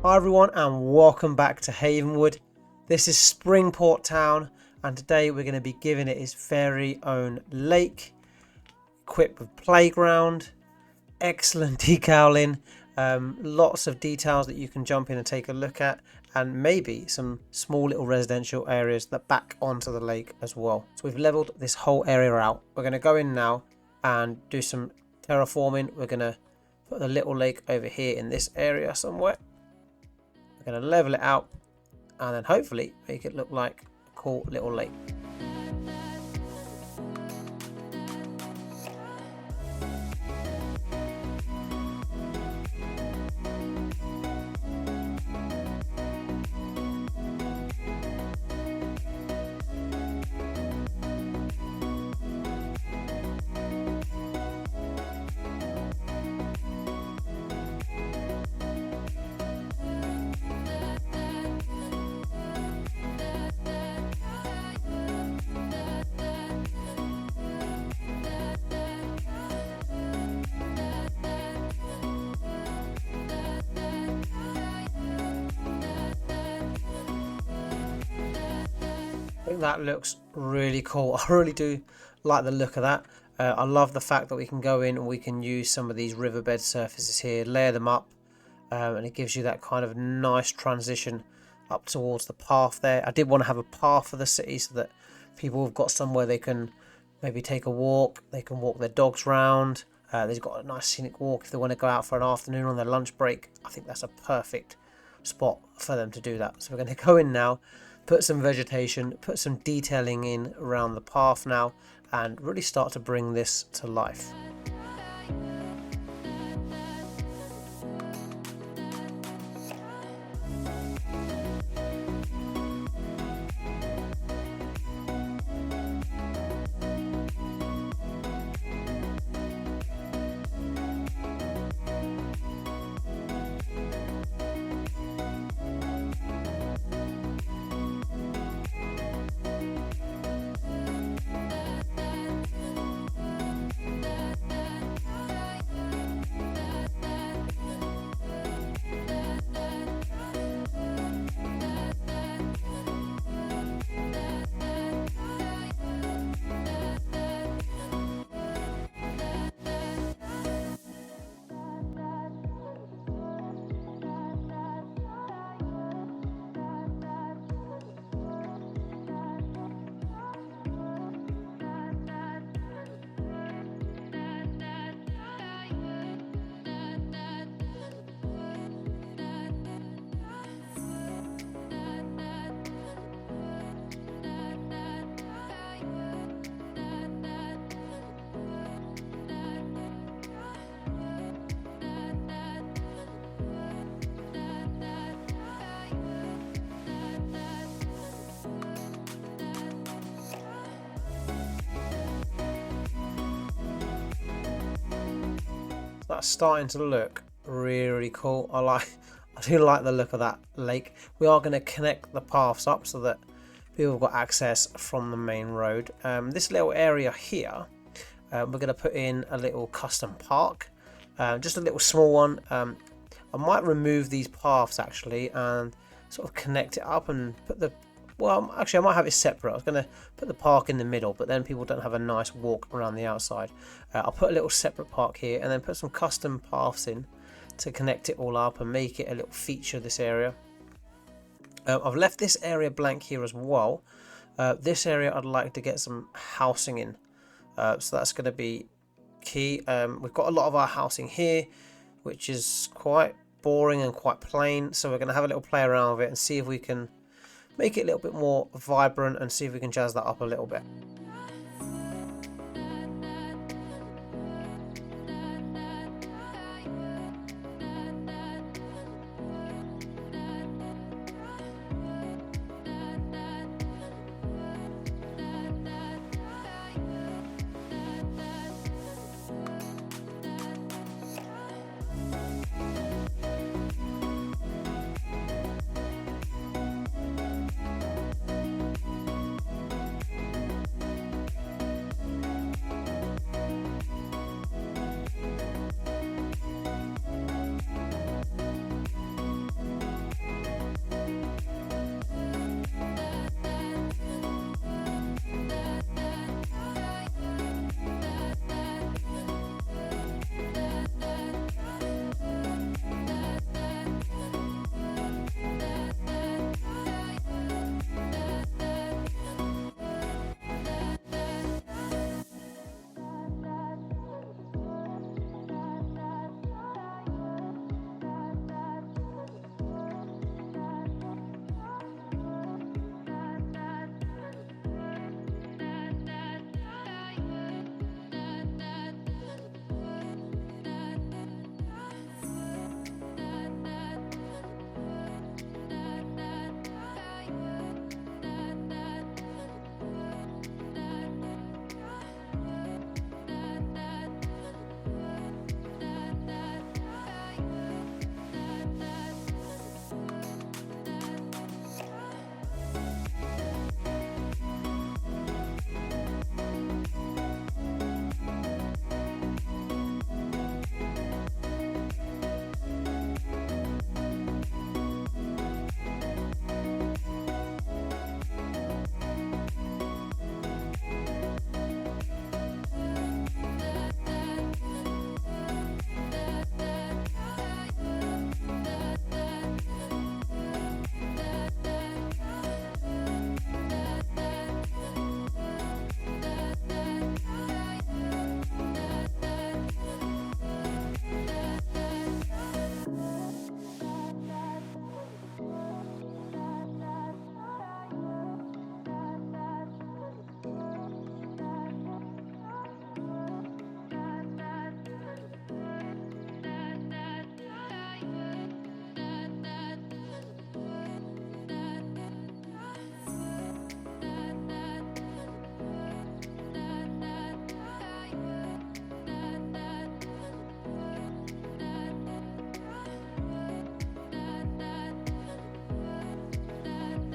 Hi everyone and welcome back to Havenwood. This is Springport Town and today we're going to be giving it its very own lake, equipped with playground, excellent decaling, lots of details that you can jump in and take a look at, and maybe some small little residential areas that back onto the lake as well. So we've leveled this whole area out. We're going to go in now and do some terraforming. We're going to put the little lake over here in this area somewhere. We're going to level it out and then hopefully make it look like a cool little lake. I think that looks really cool. I really do like the look of that. I love the fact that we can go in and we can use some of these riverbed surfaces here, layer them up, and it gives you that kind of nice transition up towards the path there. I did want to have a path for the city so that people have got somewhere they can maybe take a walk, they can walk their dogs round. They've got a nice scenic walk if they want to go out for an afternoon on their lunch break. I think that's a perfect spot for them to do that. So we're going to go in now, put some vegetation, put some detailing in around the path now, and really start to bring this to life. That's starting to look really cool. I do like the look of that lake. We are going to connect the paths up so that people have got access from the main road. This little area here, we're going to put in a little custom park, just a little small one. I might remove these paths actually and sort of connect it up and put the, well, actually I might have it separate. I was going to put the park in the middle, but then people don't have a nice walk around the outside. I'll put a little separate park here and then put some custom paths in to connect it all up and make it a little feature of this area. I've left this area blank here as well. This area I'd like to get some housing in. So that's going to be key. We've got a lot of our housing here, which is quite boring and quite plain. So we're going to have a little play around with it and see if we can make it a little bit more vibrant and see if we can jazz that up a little bit.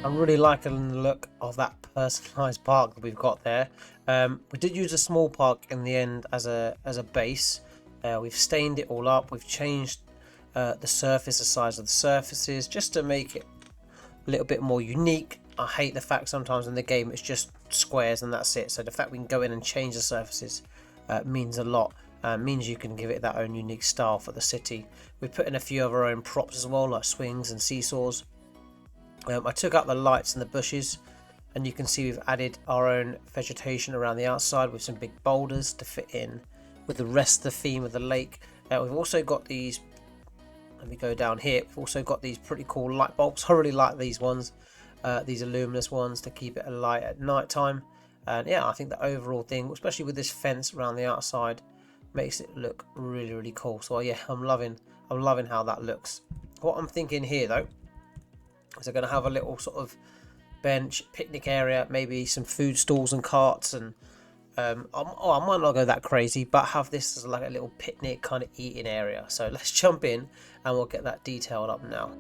I'm really liking the look of that personalised park that we've got there. We did use a small park in the end as a base. We've stained it all up. We've changed the surface, the size of the surfaces, just to make it a little bit more unique. I hate the fact sometimes in the game it's just squares and that's it. So the fact we can go in and change the surfaces means a lot. Means you can give it that own unique style for the city. We put in a few of our own props as well, like swings and seesaws. I took out the lights and the bushes, and you can see we've added our own vegetation around the outside with some big boulders to fit in with the rest of the theme of the lake. We've also got these, let me go down here, we've also got these pretty cool light bulbs. I really like these ones, these luminous ones to keep it alight at night time. And yeah, I think the overall thing, especially with this fence around the outside, makes it look really cool. So yeah, I'm loving how that looks. What I'm thinking here though, is they're going to have a little sort of bench, picnic area, maybe some food stalls and carts, and I might not go that crazy, but have this as like a little picnic kind of eating area. So let's jump in and we'll get that detailed up now.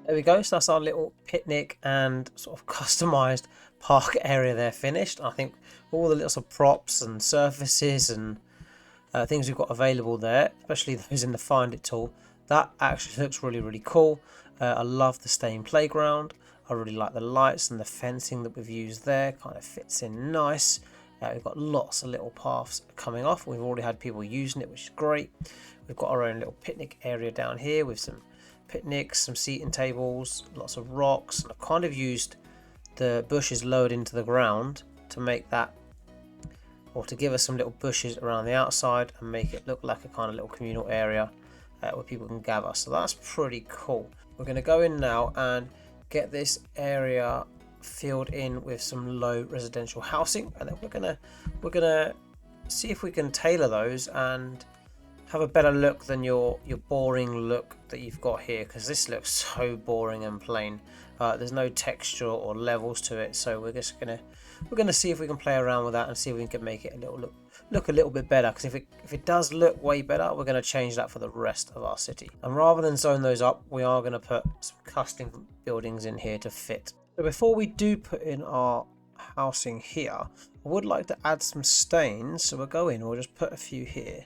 There we go, so that's our little picnic and sort of customized park area there finished. I think all the little props and surfaces and things we've got available there, especially those in the Find It tool, that actually looks really cool. I love the stained playground. I really like the lights and the fencing that we've used there, kind of fits in nice. We've got lots of little paths coming off. We've already had people using it, which is great. We've got our own little picnic area down here with some picnics, some seating tables, lots of rocks. I've kind of used the bushes lowered into the ground to make that, or to give us some little bushes around the outside and make it look like a kind of little communal area where people can gather. So that's pretty cool. We're going to go in now and get this area filled in with some low residential housing, and then we're gonna see if we can tailor those and have a better look than your boring look that you've got here, because this looks so boring and plain. There's no texture or levels to it, so we're gonna see if we can play around with that and see if we can make it look a little bit better, because if it does look way better, we're going to change that for the rest of our city. And rather than zone those up, we are going to put some custom buildings in here to fit. So before we do put in our housing here, I would like to add some stains. So we'll go in, we'll just put a few here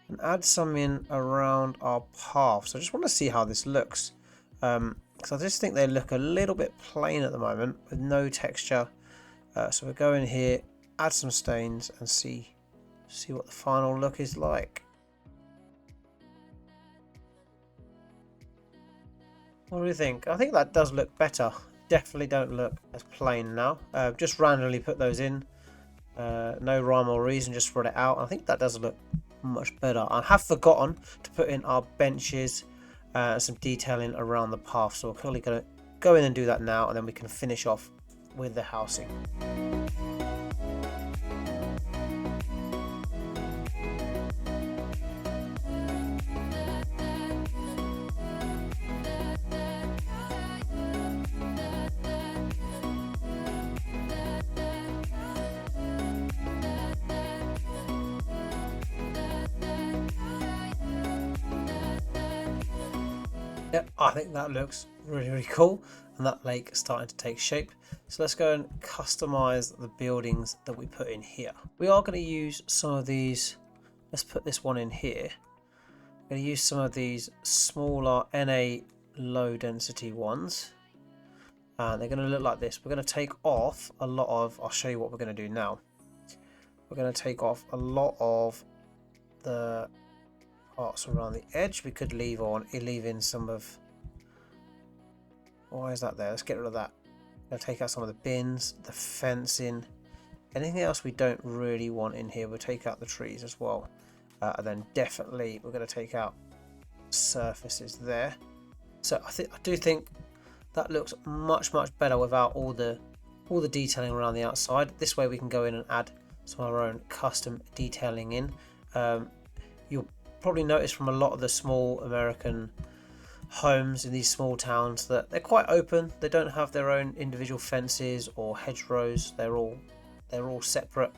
and add some in around our path. So I just want to see how this looks, because I just think they look a little bit plain at the moment with no texture. So we'll go in here, add some stains and see what the final look is like. What do you think? I think that does look better. Definitely don't look as plain now. Just randomly put those in. No rhyme or reason, just spread it out. I think that does look much better. I have forgotten to put in our benches, some detailing around the path. So we're currently going to go in and do that now, and then we can finish off with the housing. Yep, I think that looks really cool, and that lake is starting to take shape. So let's go and customize the buildings that we put in here. We are going to use some of these. Let's put this one in here. going to use some of these smaller NA low density ones. And they're going to look like this. We're going to take off a lot of, I'll show you what we're going to do now. We're going to take off a lot of the parts around the edge. We could leave in some of, why is that there? Let's get rid of that. We're going to take out some of the bins, the fencing, anything else we don't really want in here. We'll take out the trees as well. And then definitely we're going to take out surfaces there. So I do think that looks much better without all the detailing around the outside. This way we can go in and add some of our own custom detailing in. You'll probably notice from a lot of the small American homes in these small towns that they're quite open. They don't have their own individual fences or hedgerows. They're all separate.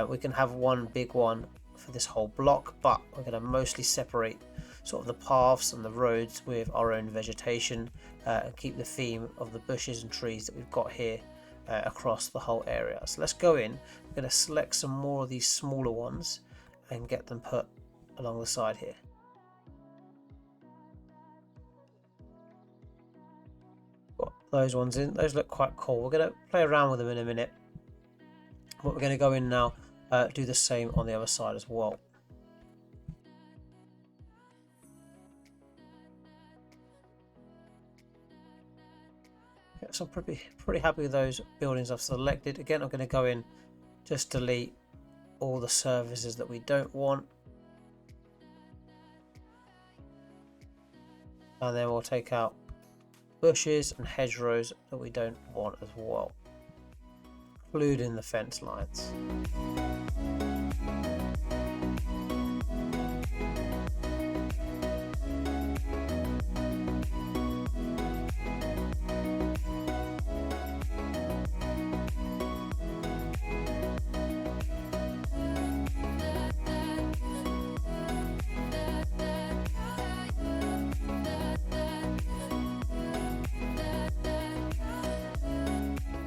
We can have one big one for this whole block, but we're going to mostly separate sort of the paths and the roads with our own vegetation and keep the theme of the bushes and trees that we've got here across the whole area. So let's go in. We're going to select some more of these smaller ones and get them put along the side here. Got those ones in. Those look quite cool. We're going to play around with them in a minute. But we're going to go in now, do the same on the other side as well. Okay, so I'm pretty happy with those buildings I've selected. Again, I'm going to go in, just delete all the surfaces that we don't want. And then we'll take out bushes and hedgerows that we don't want as well, including the fence lines.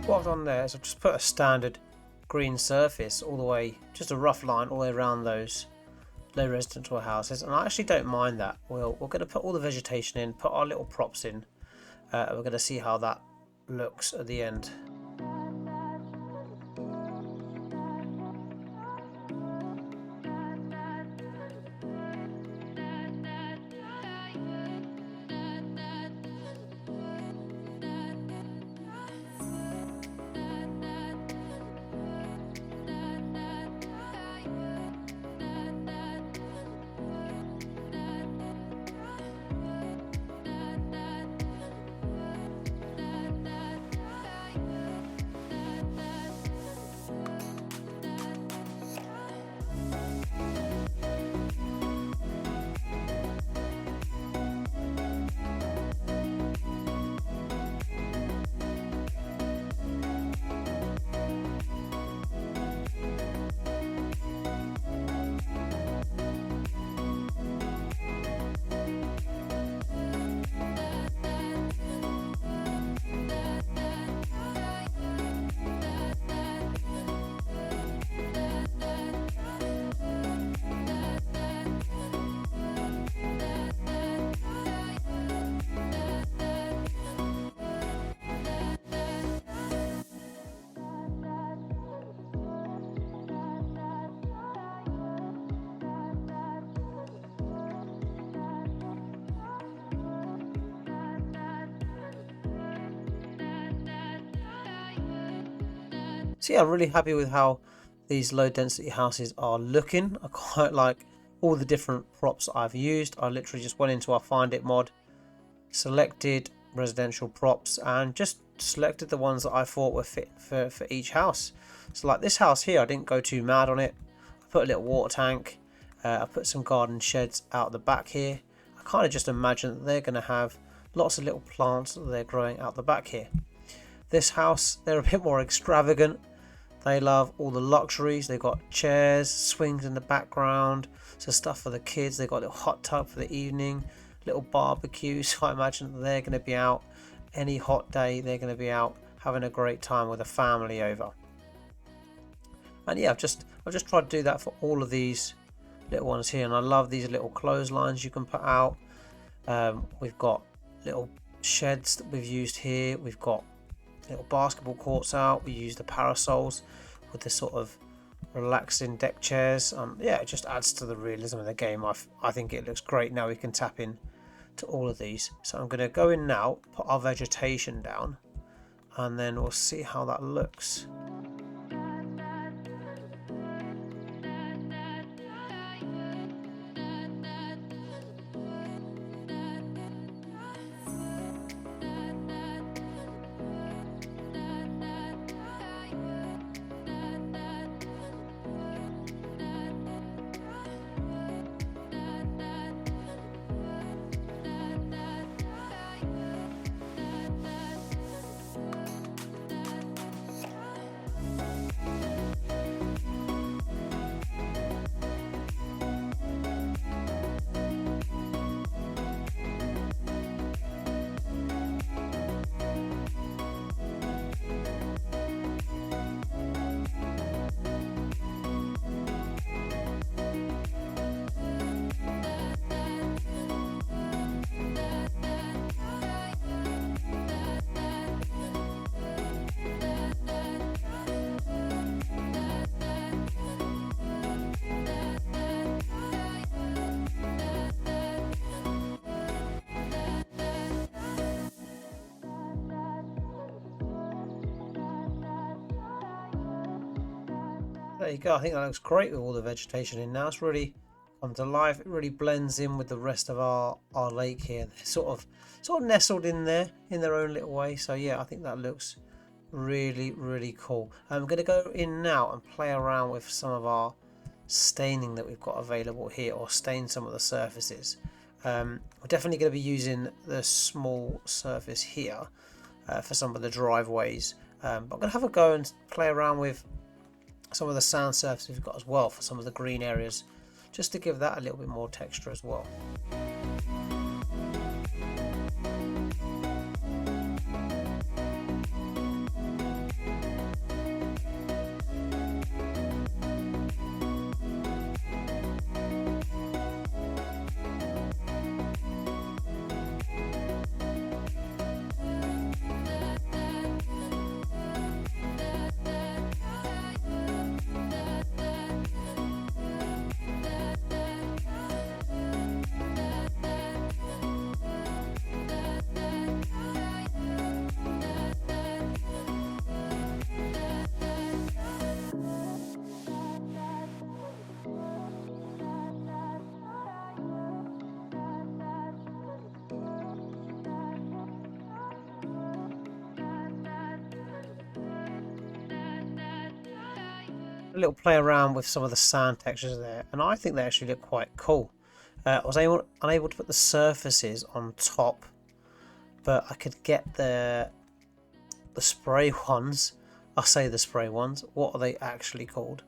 What I've done there is I've just put a standard green surface all the way, just a rough line all the way around those low residential houses, and I actually don't mind that. We're going to put all the vegetation in, put our little props in, we're going to see how that looks at the end. So yeah, I'm really happy with how these low density houses are looking. I quite like all the different props I've used. I literally just went into our Find It mod, selected residential props, and just selected the ones that I thought were fit for each house. So like this house here, I didn't go too mad on it. I put a little water tank. I put some garden sheds out the back here. I kind of just imagine that they're going to have lots of little plants that they're growing out the back here. This house, they're a bit more extravagant. They love all the luxuries. They've got chairs, swings in the background, so stuff for the kids. They've got a little hot tub for the evening, little barbecue. So I imagine that they're going to be out any hot day. They're going to be out having a great time with a family over. And yeah, I've just tried to do that for all of these little ones here, and I love these little clotheslines you can put out. We've got little sheds that we've used here. We've got little basketball courts out. We use the parasols with the sort of relaxing deck chairs. Yeah, it just adds to the realism of the game. I think it looks great. Now we can tap in to all of these. So I'm going to go in now, put our vegetation down, and then we'll see how that looks. There you go. I think that looks great with all the vegetation in now. It's really come to life. It really blends in with the rest of our lake here. They're sort of nestled in there in their own little way. So yeah, I think that looks really cool. I'm going to go in now and play around with some of our staining that we've got available here, or stain some of the surfaces. We're definitely going to be using the small surface here for some of the driveways. But I'm going to have a go and play around with some of the sand surface we've got as well for some of the green areas, just to give that a little bit more texture as well. A little play around with some of the sand textures there, and I think they actually look quite cool. I was unable to put the surfaces on top, but I could get the spray ones. I say the spray ones. What are they actually called?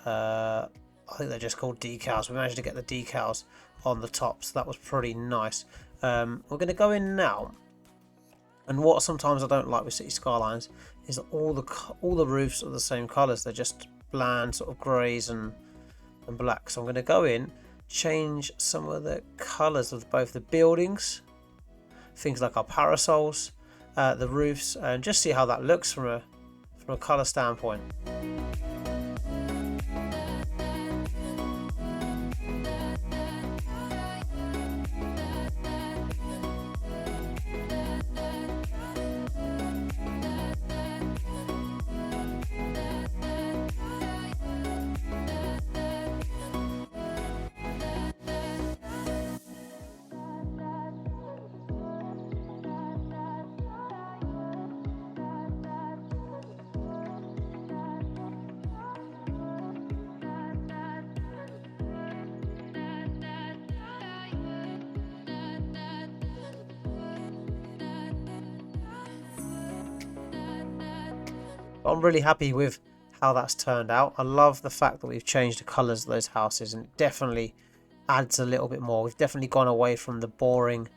I think they're just called decals. We managed to get the decals on the top, so that was pretty nice. We're going to go in now, and what sometimes I don't like with City Skylines is that all the roofs are the same colours. They're just bland sort of greys and black. So I'm going to go in, change some of the colours of both the buildings, things like our parasols, the roofs, and just see how that looks from a colour standpoint. I'm really happy with how that's turned out. I love the fact that we've changed the colours of those houses, and it definitely adds a little bit more. We've definitely gone away from the boring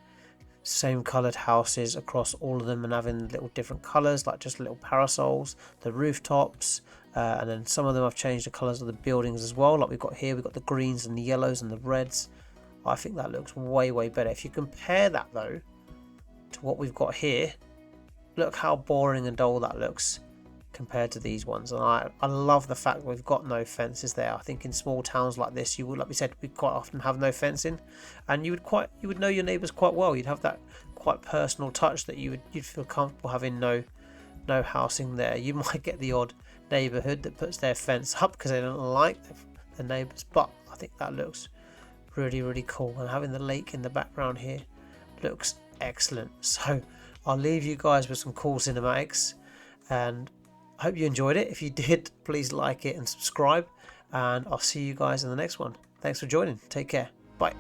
same coloured houses across all of them and having little different colours, like just little parasols, the rooftops, And then some of them I've changed the colours of the buildings as well. Like we've got here, we've got the greens and the yellows and the reds. I think that looks way better. If you compare that though to what we've got here, look how boring and dull that looks compared to these ones. And I love the fact we've got no fences there. I think in small towns like this, you would, like we said, we quite often have no fencing, and you would know your neighbours quite well. You'd have that quite personal touch that you'd feel comfortable having no housing there. You might get the odd neighbourhood that puts their fence up because they don't like their neighbours, but I think that looks really cool. And having the lake in the background here looks excellent. So I'll leave you guys with some cool cinematics, and I hope you enjoyed it. If you did, please like it and subscribe, and I'll see you guys in the next one. Thanks for joining. Take care. Bye.